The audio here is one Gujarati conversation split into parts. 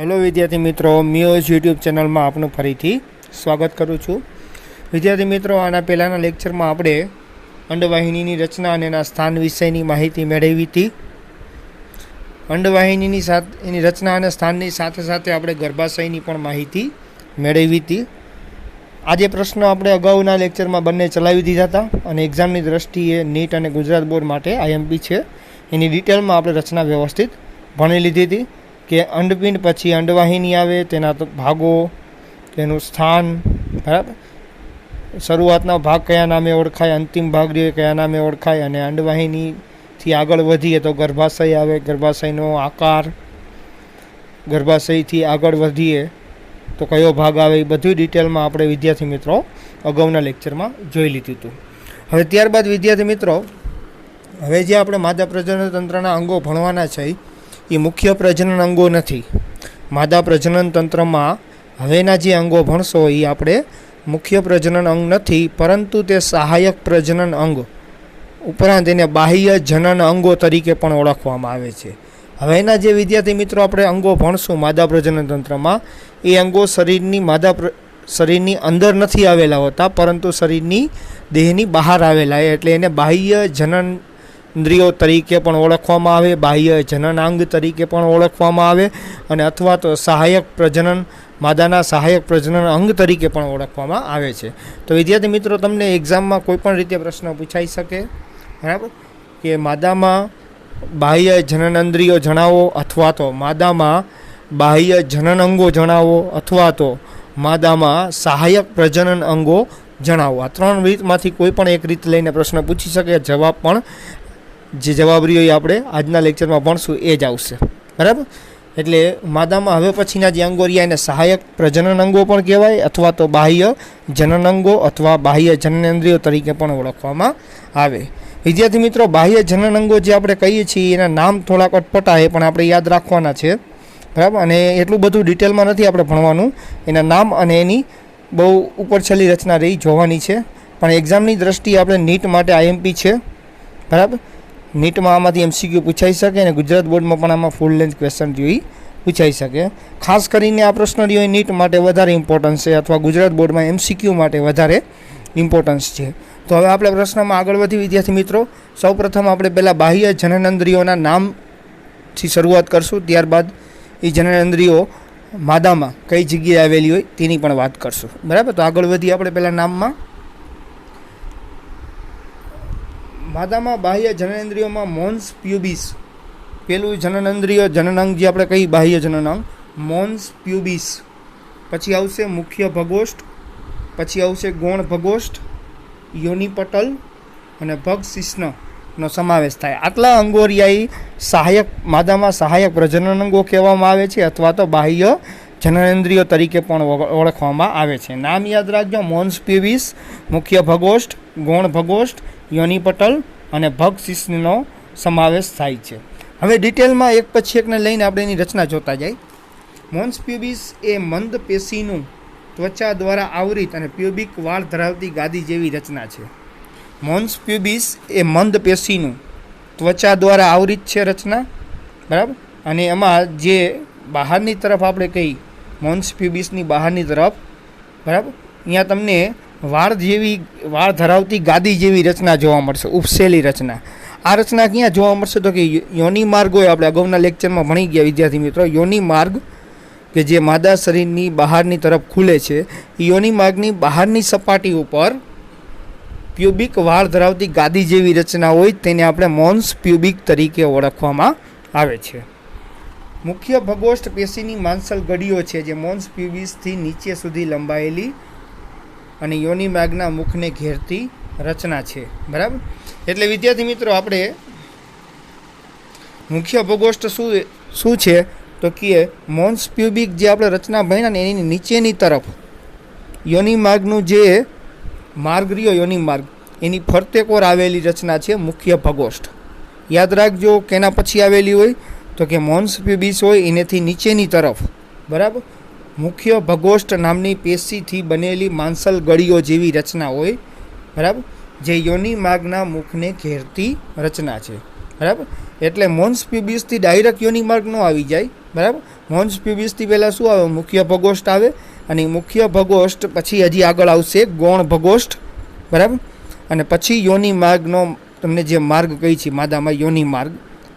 हेलो विद्यार्थी मित्रों, म्यूज यूट्यूब चैनल में आपनु फरीथी स्वागत करूँ छूँ। विद्यार्थी मित्रों, आना पहलाना लेक्चर में आपणे अंडवाहिनी रचना और एना स्थान विषयनी माहिती मेळवी थी। अंडवाहिनी एनी रचना और स्थान साथे साथे आपणे गर्भाशयनी पण माहिती मेळवी थी। आज प्रश्न आपणे अगाऊना लेक्चर में बंने चलावी दीधा था और एक्जामनी दृष्टिए नीट और गुजरात बोर्ड माटे आईएमपी है एनी डिटेल में आपणे रचना व्यवस्थित भणी लीधी थी कि अंडपिंड पछी अंडवाहिनी आवे, तेना भागो, तेनुं स्थान, बराबर, शरूआतना भाग कया नामे ओळखाय, अंतिम भाग कया नामे ओळखाय, अने अंडवाहिनी थी आगळ वधीए तो गर्भाशय आवे, गर्भाशयनो आकार, गर्भाशय थी आगळ वधीए तो कयो भाग आवे, बधी डिटेल में आपणे विद्यार्थी मित्रों अगाऊना लेक्चर में जोई लीधुं हतुं। हवे त्यारबाद विद्यार्थी मित्रों, हवे जे आपणे मादा प्रजनन तंत्रना अंगो भणवाना छे ये मुख्य प्रजनन अंगो नहीं। मादा प्रजनन तंत्र में हवेना जे अंगो भणशो ये आपणे मुख्य प्रजनन अंग नहीं, परंतु ते सहायक प्रजनन अंग उपरांत एने बाह्य जनन अंगो तरीके पण ओळखवामां आवे छे। हवेना जे विद्यार्थी मित्रों आपणे अंगो भणशुं मादा प्रजनन तंत्र में, ए अंगो शरीरनी अंदर नहीं आवेला होता, परंतु शरीरनी देहनी बहार आवेला, एटले एने बाह्य जनन इंद्रियों तरीके पण ओळखवामां आवे, बाह्य जननांग तरीके पण ओळखवामां आवे, अने अथवा तो सहायक प्रजनन मादाना सहायक प्रजनन अंग तरीके पण ओळखवामां आवे छे। तो विद्यार्थी मित्रों, तमने एक्जाम में कोईपण रीते प्रश्न पूछाई शके, बराबर, कि मादामां बाह्य जननेन्द्रियों जणावो, अथवा तो मादामां बाह्य जनन अंगो जणावो, अथवा तो मादामां सहायक प्रजनन अंगो जणावो। आ त्रण रीतमांथी कोईपण एक रीत लईने प्रश्न पूछी शके। जवाब पण जे जवाब रह्यो ए आपणे आजना लेक्चर में भणशुं ए ज आवशे, बराबर। एटले मादामां हवे पछीना जे अंगो रह्या एने सहायक प्रजनन अंगो पण कहेवाय, अथवा तो बाह्य जनन अंगो अथवा बाह्य जननेन्द्रियो तरीके पण ओळखवामां आवे। विद्यार्थी मित्रों, बाह्य जनन अंगो जे आपणे कहीए छीए एना नाम थोड़ा अटपटा पण आपणे याद राखवाना छे, बराबर। अने एटલું બધું डिटेलમાં નથી આપણે ભણવાનું, એના નામ અને એની બહુ ઉપરછલ્લી રચના રહી જોવાની છે, પણ એક્ઝામની દ્રષ્ટિએ આપણે નીટ માટે આઈએમપી છે, બરાબર। નીટમાં આમાંથી એમસીક્યુ પૂછાઈ શકે અને ગુજરાત બોર્ડમાં પણ આમાં ફૂલ લેન્થ ક્વેશ્ચન જોઈ પૂછાઈ શકે। ખાસ કરીને આ પ્રશ્ન રહ્યો એ નીટ માટે વધારે ઇમ્પોર્ટન્સ છે, અથવા ગુજરાત બોર્ડમાં એમસીક્યુ માટે વધારે ઇમ્પોર્ટન્સ છે। તો હવે આપણે પ્રશ્નમાં આગળ વધી વિદ્યાર્થી મિત્રો। સૌપ્રથમ આપણે પહેલાં બાહ્ય જનનેન્દ્રિયોના નામથી શરૂઆત કરશું, ત્યારબાદ એ જનનેન્દ્રિયો માદામાં કઈ જગ્યાએ આવેલી હોય તેની પણ વાત કરશું, બરાબર। તો આગળ વધી આપણે પહેલાં નામમાં। मादामां बाह्य जननेन्द्रियों में मोन्स प्यूबिस पेलू जननेन्द्रिय जननांग जे आपणे कही बाह्य जननांग मोन्स प्यूबिस, पछी आवशे मुख्य भगोष्ठ, पछी आवशे गौण भगोष्ठ, योनिपटल अने भगशिश्ननो समावेश थाय। आटला अंगो रह्या सहायक मादामां सहायक प्रजनन अंगो कहेवामां आवे छे, अथवा तो बाह्य जननेन्द्रियो तरीके पण ओळखवामां आवे छे। नाम याद राखजो, मोन्स प्यूबिस, मुख्य भगोष्ठ, गौण भगोष्ठ, योनिपटल अने भगशिश्ननो समावेश थाय छे। हवे डिटेल में एक पछी एकने लईने आपणे एनी रचना जोता जाय। मोन्स प्यूबिस ए मंद पेशीनुं त्वचा द्वारा आवृत अने प्यूबिक वाळ धरावती गादी जेवी रचना छे। मोन्स प्यूबिस ए मंद पेशीनुं त्वचा द्वारा आवृत छे रचना, बराबर। अने एमां जे बहारनी तरफ आपणे कही मोन्स प्यूबिसनी बहारनी तरफ, बराबर, अहींया तमने वाळ जेवी वाळ धरावती गादी जेवी रचना जोवा मळशे, उपसेली रचना। आ रचना क्यां जोवा मळशे तो कि योनि मार्ग होय, आपणे अगाऊना लेक्चर में भणी गया विद्यार्थी मित्रों। योनि मार्ग के जे मादा शरीरनी बहारनी तरफ खुले छे, योनि मार्गनी बहारनी सपाटी उपर प्यूबिक वाळ धरावती गादी जेवी रचना होय तेने आपणे मोन्स प्यूबिक तरीके ओळखवामां आवे छे। मुख्य भगोष्ठ पेशीनी मांसल गड़ीओ छे जे मोन्स प्यूबिस थी नीचे सुधी लंबायेली અને યોની માર્ગના મુખને ઘેરતી રચના છે, બરાબર। એટલે વિદ્યાર્થી મિત્રો, આપણે મુખ્ય ભગોષ્ઠ શું છે તો કે મોન્સ પ્યુબિક જે આપણે રચના ભણ્યા ને એની નીચેની તરફ યોની માર્ગનું જે માર્ગ રહ્યો, યોની માર્ગ એની ફરતે કોર આવેલી રચના છે મુખ્ય ભગોષ્ઠ। યાદ રાખજો કેના પછી આવેલી હોય તો કે મોન્સ પ્યુબિસ હોય એનેથી નીચેની તરફ, બરાબર, मुख्य भगोष्ठ नामनी पेशी थी बनेली मांसल गड़ीओ जेवी रचना होय, बराबर, जे योनि मार्गना मुखने घेरती रचना छे, बराबर। એટલે મોન્સ પ્યુબિસથી ડાયરેક્ટ યોનિ માર્ગ ન આવી જાય, બરાબર. મોન્સ પ્યુબિસથી પહેલાં શું આવે? મુખ્ય ભગોષ્ઠ આવે, અને મુખ્ય ભગોષ્ઠ પછી હજી આગળ આવશે ગૌણ ભગોષ્ઠ, બરાબર. અને પછી યોનિ માર્ગનો તમને જે માર્ગ કહી છે માદામાં યોનિ માર્ગ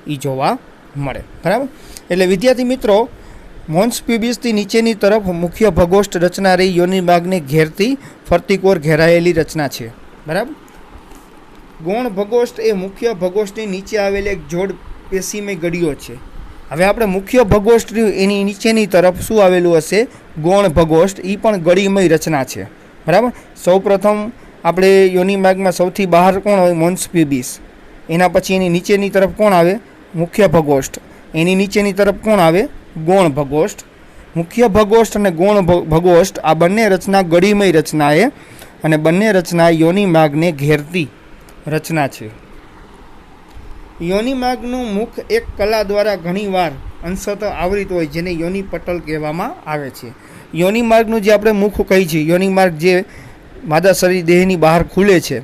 એ જોવા મળે, બરાબર. એટલે વિદ્યાર્થી મિત્રો, મોન્સ પ્યુબિસથી નીચેની તરફ મુખ્ય ભગોષ્ઠ રચના રહી યોનિ માર્ગને ઘેરતી ફરતી કોર ઘેરાયેલી રચના છે, બરાબર. ગૌણ ભગોષ્ઠ એ મુખ્ય ભગોષ્ઠની નીચે આવેલી એક જોડ પેશીમય ગળીઓ છે. હવે આપણે મુખ્ય ભગોષ્ઠ રહ્યું એની નીચેની તરફ શું આવેલું હશે? ગૌણ ભગોષ્ઠ. એ પણ ગળીમય રચના છે, બરાબર. સૌપ્રથમ આપણે યોનિ માર્ગમાં સૌથી બહાર કોણ હોય? મોન્સ પ્યુબિસ. એના પછી એની નીચેની તરફ કોણ આવે? મુખ્ય ભગોષ્ઠ. એની નીચેની તરફ કોણ આવે? ગૌણ ભગોષ્ઠ. મુખ્ય ભગોષ્ઠ અને ગૌણ ભગોષ્ઠ આ બંને રચના ગળીમય રચનાએ, અને બંને રચના યોનિ માર્ગને ઘેરતી રચના છે. યોનિ માર્ગનું મુખ એક કલા દ્વારા ઘણીવાર અંશતઃ આવૃત હોય, જેને યોનિ પટલ કહેવામાં આવે છે. યોનિ માર્ગનું જે આપણે મુખ કહી છે, યોનિ માર્ગ જે માદા શરીર દેહની બહાર ખુલે છે,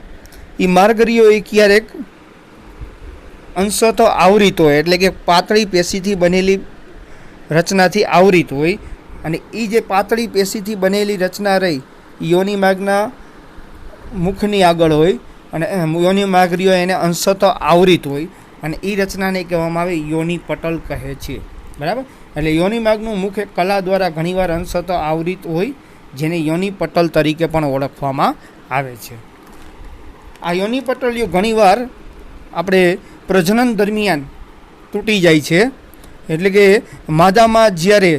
એ માર્ગરીઓ એ ક્યારેક અંશતઃ આવૃત હોય, એટલે કે પાતળી પેશીથી બનેલી રચનાથી આવૃત હોય. અને એ જે પાતળી પેશીથી બનેલી રચના રહી યોનિ માર્ગના મુખની આગળ હોય, અને યોનિ માર્ગરીઓ એને અંશતઃ આવૃત હોય, અને એ રચનાને કહેવામાં આવે યોનિ પટલ કહે છે, બરાબર. એટલે યોનિ માર્ગનું મુખ એક કલા દ્વારા ઘણીવાર અંશતઃ આવૃત હોય, જેને યોનિ પટલ તરીકે પણ ઓળખવામાં આવે છે. આ યોનિ પટલીઓ ઘણીવાર આપણે પ્રજનન દરમિયાન તૂટી જાય છે. એટલે કે માદામાં જ્યારે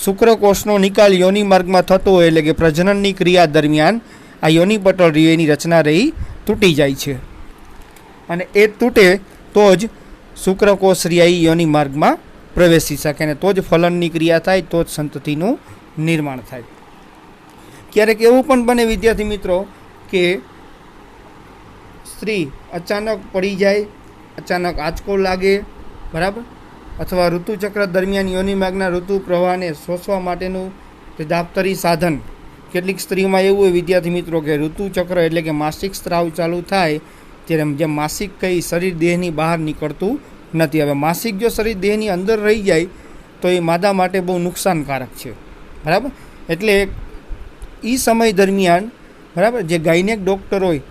શુક્રકોષનો નિકાલ યોનિ માર્ગમાં થતો હોય, એટલે કે પ્રજનનની ક્રિયા દરમિયાન આ યોનિ પટલ એની રચના રહી તૂટી જાય છે, અને એ તૂટે તો જ શુક્રકોષ રિયાઈ યોનિ માર્ગમાં પ્રવેશી શકે, અને તો જ ફલનની ક્રિયા થાય, તો જ સંતતિનું નિર્માણ થાય. ક્યારેક એવું પણ બને વિદ્યાર્થી મિત્રો કે સ્ત્રી અચાનક પડી જાય, અચાનક આંચકો લાગે, બરાબર, અથવા ઋતુચક્ર દરમિયાન યોનિ માર્ગના ઋતુ પ્રવાહને શોષવા માટેનું તે દાપ્તરી સાધન. કેટલીક સ્ત્રીઓમાં એવું હોય વિદ્યાર્થી મિત્રો કે ઋતુચક્ર એટલે કે માસિક સ્ત્રાવ ચાલુ થાય ત્યારે જે માસિક કંઈ શરીર દેહની બહાર નીકળતું નથી. હવે માસિક જો શરીર દેહની અંદર રહી જાય તો એ માદા માટે બહુ નુકસાનકારક છે, બરાબર. એટલે એ સમય દરમિયાન, બરાબર, જે ગાયનેક ડૉક્ટર હોય,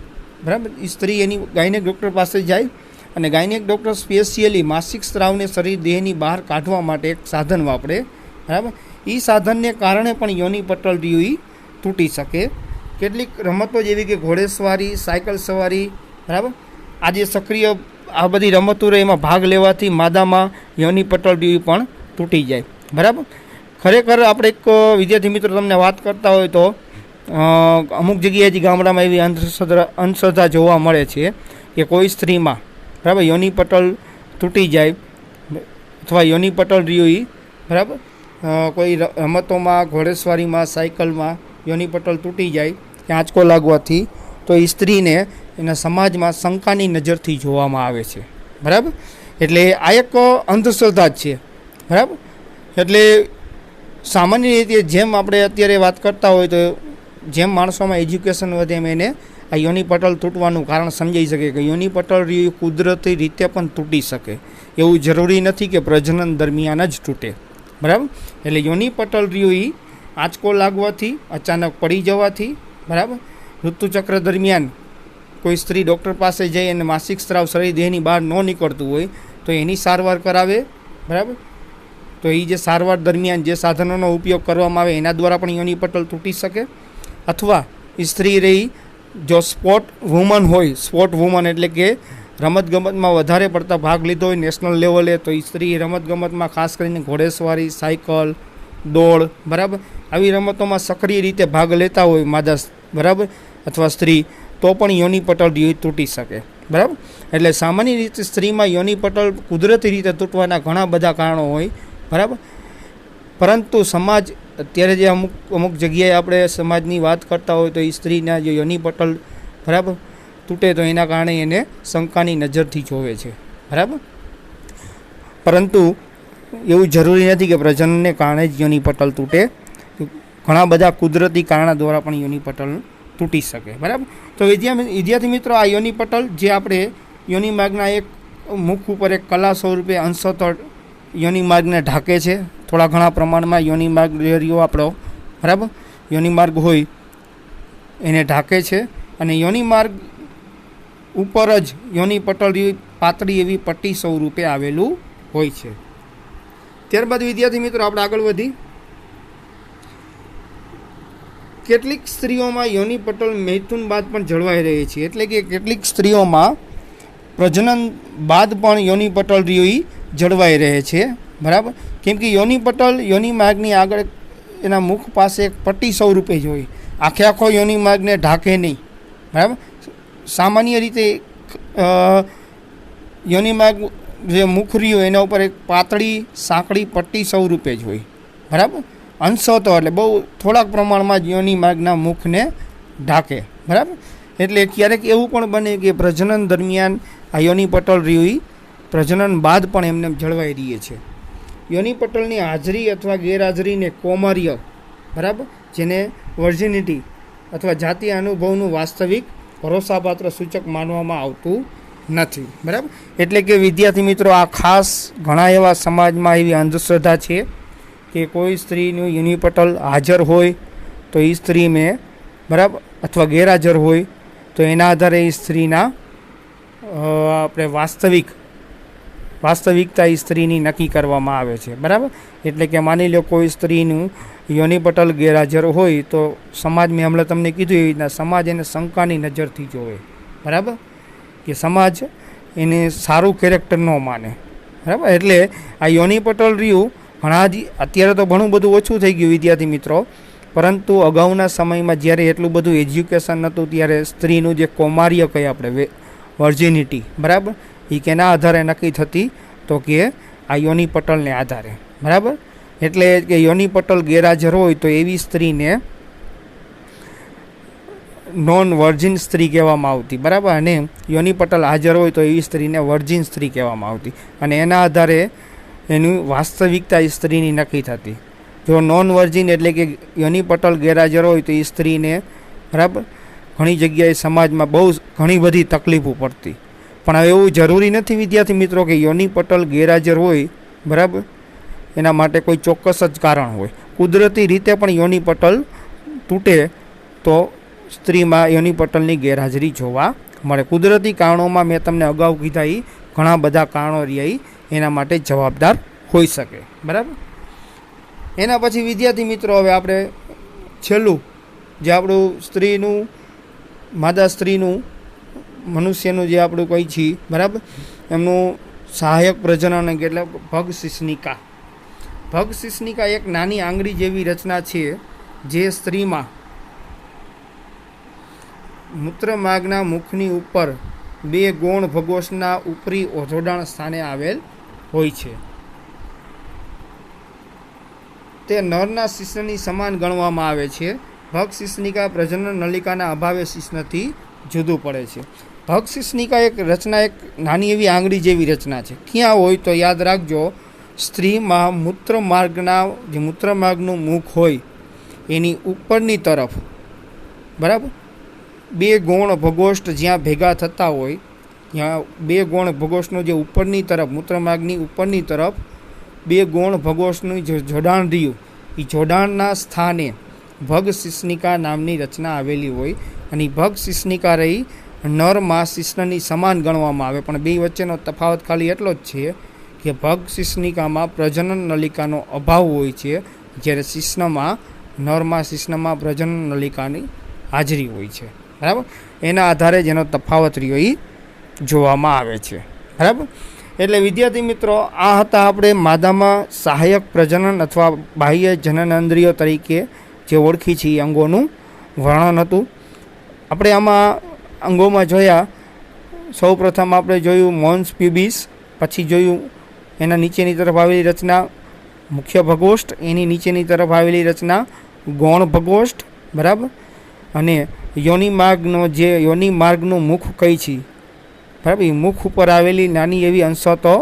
બરાબર, એ સ્ત્રી એની ગાયનેક ડૉક્ટર પાસે જાય, અને ગાયનેક ડૉક્ટર સ્પેશિયલી માસિક સ્ત્રાવને શરીર દેહની બહાર કાઢવા માટે એક સાધન વાપરે, બરાબર. એ સાધનને કારણે પણ યોનિ પટલ રીયુઈ તૂટી શકે. કેટલીક રમતો જેવી કે ઘોડેસવારી, સાયકલ સવારી, બરાબર, આ જે સક્રિય આ બધી રમતો રહે એમાં ભાગ લેવાથી માદામાં યોનિ પટલ રીયુઈ પણ તૂટી જાય, બરાબર. ખરેખર આપણે એક વિદ્યાર્થી મિત્રો તમને વાત કરતા હોય તો અમુક જગ્યાએથી ગામડામાં એવી અંધશ્રદ્ધા જોવા મળે છે કે કોઈ સ્ત્રીમાં, બરાબર, યોનિ પટલ તૂટી જાય અથવા યોનિ પટલ રીયુઈ, બરાબર, કોઈ રમતોમાં, ઘોડેસવારીમાં, સાયકલમાં યોનિ પટલ તૂટી જાય કે આંચકો લાગવાથી, તો એ સ્ત્રીને એના સમાજમાં શંકાની નજરથી જોવામાં આવે છે, બરાબર. એટલે આ એક અંધશ્રદ્ધા જ છે, બરાબર. એટલે સામાન્ય રીતે જેમ આપણે અત્યારે વાત કરતા હોય તો જેમ માણસોમાં એજ્યુકેશન વધે એમ એને આ યોનિ પટલ તૂટવાનું કારણ સમજાઈ શકે કે યોનિ પટલ રીયુઈ કુદરતી રીતે પણ તૂટી શકે. એવું જરૂરી નથી કે પ્રજનન દરમિયાન જ તૂટે, બરાબર. એટલે યોનિ પટલ રીયુઈ આંચકો લાગવાથી, અચાનક પડી જવાથી, બરાબર, ઋતુચક્ર દરમિયાન કોઈ સ્ત્રી ડૉક્ટર પાસે જઈ અને માસિક સ્ત્રાવ શરીર દેહની બહાર ન નીકળતું હોય તો એની સારવાર કરાવે, બરાબર. તો એ જે સારવાર દરમિયાન જે સાધનોનો ઉપયોગ કરવામાં આવે એના દ્વારા પણ યોનિ પટલ તૂટી શકે. અથવા સ્ત્રી રહી જો સ્પોર્ટ વુમન હોય, સ્પોર્ટ વુમન એટલે કે રમતગમતમાં વધારે પડતા ભાગ લીધો હોય નેશનલ લેવલે, તો એ સ્ત્રી રમતગમતમાં ખાસ કરીને ઘોડેસવારી, સાયકલ, દોડ, બરાબર, આવી રમતોમાં સક્રિય રીતે ભાગ લેતા હોય માદા, બરાબર, અથવા સ્ત્રી, તો પણ યોનિ પટલ રીયુઈ તૂટી શકે, બરાબર. એટલે સામાન્ય રીતે સ્ત્રીમાં યોનિ પટલ કુદરતી રીતે તૂટવાના ઘણા બધા કારણો હોય, બરાબર. પરંતુ સમાજ અત્યારે જે અમુક જગ્યાએ આપણે સમાજની વાત કરતા હોય તો એ સ્ત્રીના જે યોનિ પટલ, બરાબર, તૂટે તો એના કારણે એને શંકાની નજરથી જોવે છે, બરાબર. પરંતુ એવું જરૂરી નથી કે પ્રજનનને કારણે જ યોનિ પટલ તૂટે. ઘણા બધા કુદરતી કારણો દ્વારા પણ યોનિ પટલ તૂટી શકે, બરાબર. તો વિદ્યાર્થી મિત્રો, આ યોનિ પટલ જે આપણે યોનિ માર્ગના એક મુખ ઉપર એક કલા સ્વરૂપે અંશતઃ યોનિ માર્ગને ઢાંકે છે. થોડા ઘણા પ્રમાણમાં યોનિ માર્ગ જે રહ્યો આપણો, બરાબર, યોનિ માર્ગ હોય એને ઢાંકે છે. અને યોનિ માર્ગ ઉપર જ યોનિ પટલ પાતળી એવી પટ્ટી સ્વરૂપે આવેલું હોય છે. ત્યારબાદ વિદ્યાર્થી મિત્રો આપણે આગળ વધી. કેટલીક સ્ત્રીઓમાં યોનિ પટલ મૈથુન બાદ પણ જળવાઈ રહે છે. એટલે કે કેટલીક સ્ત્રીઓમાં પ્રજનન બાદ પણ યોનિ પટલ જળવાઈ રહે છે, બરાબર. કેમ કે યોનિ પટલ યોનિ માર્ગની આગળ એના મુખ પાસે એક પટ્ટી સ્વરૂપે જ હોય, આખો યોનિ માર્ગને ઢાંકે નહીં, બરાબર. સામાન્ય રીતે યોનિ માર્ગ જે મુખ રહ્યો એના ઉપર એક પાતળી સાંકડી પટ્ટી સ્વરૂપે જ હોય, બરાબર. અંશતઃ એટલે બહુ થોડાક પ્રમાણમાં જ યોનિ માર્ગના મુખને ઢાંકે, બરાબર. એટલે ક્યારેક એવું પણ બને કે પ્રજનન દરમિયાન આ યોનિ પટલ રહ્યું પ્રજનન બાદ પણ એમને જળવાઈ રહે છે. યોનિ પટલની હાજરી અથવા ગેરહાજરીને કૌમાર્ય, બરાબર, જેને વર્જિનિટી અથવા જાતીય અનુભવનું વાસ્તવિક ભરોસાપાત્ર સૂચક માનવામાં આવતું નથી, બરાબર. એટલે કે વિદ્યાર્થી મિત્રો, આ ખાસ ઘણા એવા સમાજમાં એવી અંધશ્રદ્ધા છે કે કોઈ સ્ત્રીનું યોનિ પટલ હાજર હોય તો એ સ્ત્રીને, બરાબર, અથવા ગેરહાજર હોય તો એના આધારે એ સ્ત્રીના આપણે વાસ્તવિકતા એ સ્ત્રીની નક્કી કરવામાં આવે છે, બરાબર. એટલે કે માની લો કોઈ સ્ત્રીનું યોનિ પટલ ગેરહાજર હોય તો સમાજ, મેં હમણાં તમને કીધું એવી રીતના, સમાજ એને શંકાની નજરથી જોવે, બરાબર, કે સમાજ એને સારું કેરેક્ટર ન માને, બરાબર. એટલે આ યોનિ પટલ રહ્યું અત્યારે તો ઘણું બધું ઓછું થઈ ગયું વિદ્યાર્થી મિત્રો, પરંતુ અગાઉના સમયમાં જ્યારે એટલું બધું એજ્યુકેશન નહોતું ત્યારે સ્ત્રીનું જે કૌમાર્ય કહીએ આપણે, વર્જિનિટી, બરાબર, એ કેના આધારે નક્કી થતી તો કે આ યોનિ પટલને આધારે, બરાબર. એટલે કે યોનિ પટલ ગેરહાજર હોય તો એવી સ્ત્રીને નોન વર્જિન સ્ત્રી કહેવામાં આવતી, બરાબર. અને યોનિ પટલ હાજર હોય તો એવી સ્ત્રીને વર્જિન સ્ત્રી કહેવામાં આવતી. અને એના આધારે એની વાસ્તવિકતા એ સ્ત્રીની નક્કી થતી. જો નોન વર્જિન એટલે કે યોનિ પટલ ગેરહાજર હોય તો એ સ્ત્રીને, બરાબર, ઘણી જગ્યાએ સમાજમાં બહુ ઘણી બધી તકલીફો પડતી. પણ હવે એવું જરૂરી નથી વિદ્યાર્થી મિત્રો કે યોનિ પટલ ગેરહાજર હોય, બરાબર, એના માટે કોઈ ચોક્કસ જ કારણ હોય. કુદરતી રીતે પણ યોનિ પટલ તૂટે તો સ્ત્રીમાં યોનિ પટલની ગેરહાજરી જોવા મળે. કુદરતી કારણોમાં મેં તમને અગાઉ કીધા એ ઘણા બધા કારણો રહ્યા એના માટે જવાબદાર હોઈ શકે, બરાબર. એના પછી વિદ્યાર્થી મિત્રો હવે આપણે છેલ્લું જે આપણું સ્ત્રીનું, માદા સ્ત્રીનું, મનુષ્યનું જે આપણું કહી છીએ, બરાબર, એમનું સહાયક પ્રજનન એટલે ભગ શિશ્નિકા. ભગ શિશ્નિકા એક નાની આંગળી જેવી રચના છે જે સ્ત્રીમાં મૂત્રમાર્ગના મુખની ઉપર 2 ગૌણ ભગોષના ઉપરી જોડાણ સ્થાને આવેલ હોય છે. તે નરના શિશ્નની સમાન ગણવામાં આવે છે. ભગ શિશ્નિકા પ્રજનન નલિકાના અભાવે શિશ્નથી જુદું પડે છે. ભગ શિશ્નિકા એક નાની એવી આંગળી જેવી રચના છે. ક્યાં હોય તો યાદ રાખજો, સ્ત્રીમાં મૂત્રમાર્ગનું મુખ હોય એની ઉપરની તરફ, બરાબર, 2 ગૌણ ભગોષ્ઠ જ્યાં ભેગા થતા હોય, ત્યાં 2 ગૌણ ભગોષ્ઠનો જે ઉપરની તરફ, મૂત્રમાર્ગની ઉપરની તરફ 2 ગૌણ ભગોષ્ઠનું જે જોડાણ રહ્યું એ જોડાણના સ્થાને ભગ શિશ્નિકા નામની રચના આવેલી હોય. અને ભગ શિશ્નિકા રહી નરમાં શિશ્નની સમાન ગણવામાં આવે. પણ બે વચ્ચેનો તફાવત ખાલી એટલો જ છે કે ભગ શિશ્નિકામાં પ્રજનન નલિકાનો અભાવ હોય છે, જ્યારે શિશ્નમાં પ્રજનન નલિકાની હાજરી હોય છે, બરાબર. એના આધારે જેનો તફાવત રહ્યો એ જોવામાં આવે છે, બરાબર. એટલે વિદ્યાર્થી મિત્રો, આ હતા આપણે માદામાં સહાયક પ્રજનન અથવા બાહ્ય જનનેન્દ્રિયો તરીકે જે ઓળખી છે એ અંગોનું વર્ણન હતું. આપણે આમાં અંગોમાં જોયા, સૌ પ્રથમ આપણે જોયું મોન્સ પ્યુબિસ, પછી જોયું એના નીચેની તરફ આવેલી રચના મુખ્ય ભગોષ્ઠ, એની નીચેની તરફ આવેલી રચના ગૌણ ભગોષ્ઠ, બરાબર. અને યોનિ માર્ગનું મુખ કઈ છે, બરાબર, એ મુખ ઉપર આવેલી નાની એવી અંશતો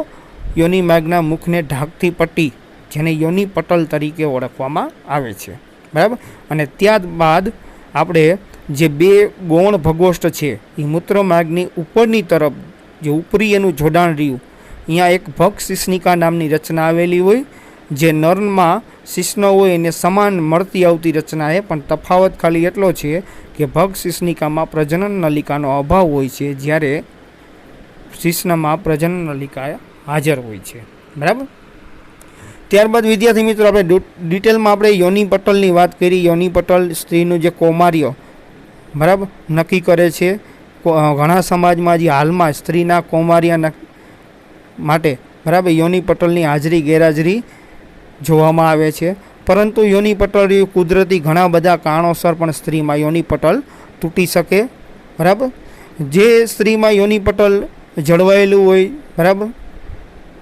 યોનિ માર્ગના મુખને ઢાંકતી પટ્ટી, જેને યોનિ પટલ તરીકે ઓળખવામાં આવે છે, બરાબર. અને ત્યારબાદ આપણે જે 2 ગૌણ ભગોષ્ઠ છે એ મૂત્રમાર્ગની ઉપરની તરફ જે ઉપરી એનું જોડાણ રહ્યું, અહીંયા એક ભગ શિશ્નિકા નામની રચના આવેલી હોય, જે નરમાં શિશ્ન હોય એને સમાન મળતી આવતી રચના છે, પણ તફાવત ખાલી એટલો છે કે ભગ શિશ્નિકામાં પ્રજનન નલિકાનો અભાવ હોય છે, જ્યારે શિશ્નમાં પ્રજનન નલિકા હાજર હોય છે. બરાબર. ત્યારબાદ વિદ્યાર્થી મિત્રો આપણે ડિટેલમાં આપણે યોનિ પટલની વાત કરી. યોનિ પટલ સ્ત્રીનું જે કૌમાર્ય બરાબર નક્કી કરે છે. ઘણા સમાજમાં જે હાલમાં સ્ત્રીના કૌમાર્ય માટે બરાબર યોનિ પટલની હાજરી ગેરહાજરી જોવામાં આવે છે, પરંતુ યોનિ પટલ કુદરતી ઘણા બધા કારણોસર પણ સ્ત્રીમાં યોનિ પટલ તૂટી શકે. બરાબર. જે સ્ત્રીમાં યોનિ પટલ જળવાયેલું હોય બરાબર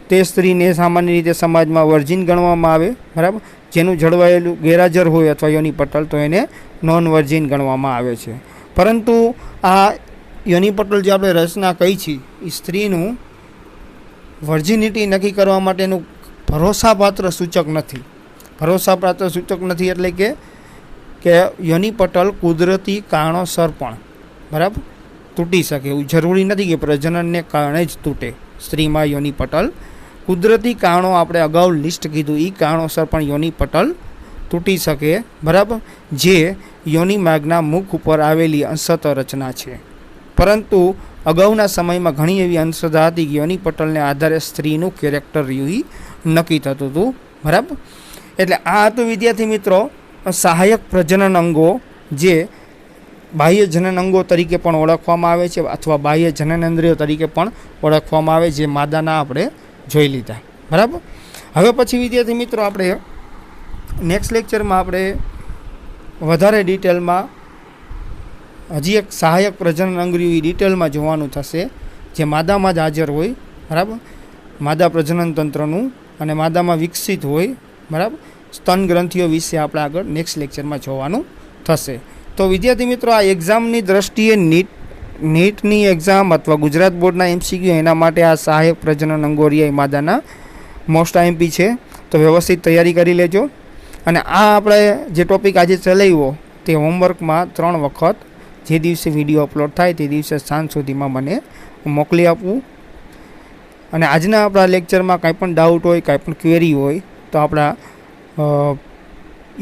તે સ્ત્રીને સામાન્ય રીતે સમાજમાં વર્જિન ગણવામાં આવે. બરાબર. જેનું જળવાયેલું ગેરહાજર હોય અથવા યોનિ પટલ તો એને નોન વર્જિન ગણવામાં આવે છે. પરંતુ આ યોનિ પટલ જે આપણે રચના કહી છે એ સ્ત્રીનું વર્જિનિટી નક્કી કરવા માટેનું ભરોસાપાત્ર સૂચક નથી. ભરોસાપાત્ર સૂચક નથી એટલે કે યોનિ પટલ કુદરતી કારણોસર પણ બરાબર તૂટી શકે. એવું જરૂરી નથી કે પ્રજનનને કારણે જ તૂટે. સ્ત્રીમાં યોનિ પટલ કુદરતી કારણો આપણે અગાઉ લિસ્ટ કીધું એ કારણોસર પણ યોનિ પટલ તૂટી શકે. બરાબર. જે યોનિ માર્ગના મુખ ઉપર આવેલી અંશત રચના છે. પરંતુ અગાઉના સમયમાં ઘણી એવી અંધશ્રદ્ધા હતી કે યોનિ પટલને આધારે સ્ત્રીનું કેરેક્ટર રહ્યું નક્કી થતું હતું. બરાબર. એટલે આ હતું વિદ્યાર્થી મિત્રો સહાયક પ્રજનન અંગો, જે બાહ્ય જનન અંગો તરીકે પણ ઓળખવામાં આવે છે અથવા બાહ્ય જનનેન્દ્રિયો તરીકે પણ ઓળખવામાં આવે, જે માદાના આપણે જોઈ લીધા. બરાબર. હવે પછી વિદ્યાર્થી મિત્રો આપણે નેક્સ્ટ લેક્ચરમાં આપણે વધારે ડિટેલમાં હજી એક સહાયક પ્રજનન અંગો ડિટેલમાં જોવાનું થશે, જે માદામાં જ હાજર હોય. બરાબર. માદા પ્રજનન તંત્રનું અને માદામાં વિકસિત હોય. બરાબર. સ્તન ગ્રંથિઓ વિશે આપણે આગળ નેક્સ્ટ લેક્ચરમાં જોવાનું થશે. તો વિદ્યાર્થી મિત્રો આ એક્ઝામની દ્રષ્ટિએ નીટની એક્ઝામ અથવા ગુજરાત બોર્ડના MCQ એના માટે આ સહાયક પ્રજનન અંગોરિયા માદાના મોસ્ટ IMP છે. તો વ્યવસ્થિત તૈયારી કરી લેજો. અને આ આપણે જે ટોપિક આજે ચલાવ્યો તે હોમવર્કમાં 3 વખત જે દિવસે વિડીયો અપલોડ થાય તે દિવસે સાંજ સુધીમાં મને મોકલી આપવું. અને આજના આપણા લેક્ચરમાં કાંઈ પણ ડાઉટ હોય, કાંઈ પણ ક્વેરી હોય તો આપણા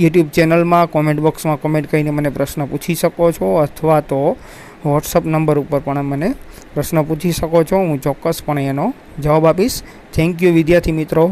યુટ્યુબ ચેનલમાં કોમેન્ટ બોક્સમાં કોમેન્ટ કરીને મને પ્રશ્ન પૂછી શકો છો, અથવા તો વોટ્સઅપ નંબર ઉપર પણ મને પ્રશ્ન પૂછી શકો છો. હું ચોક્કસપણે એનો જવાબ આપીશ. થેન્ક યુ વિદ્યાર્થી મિત્રો.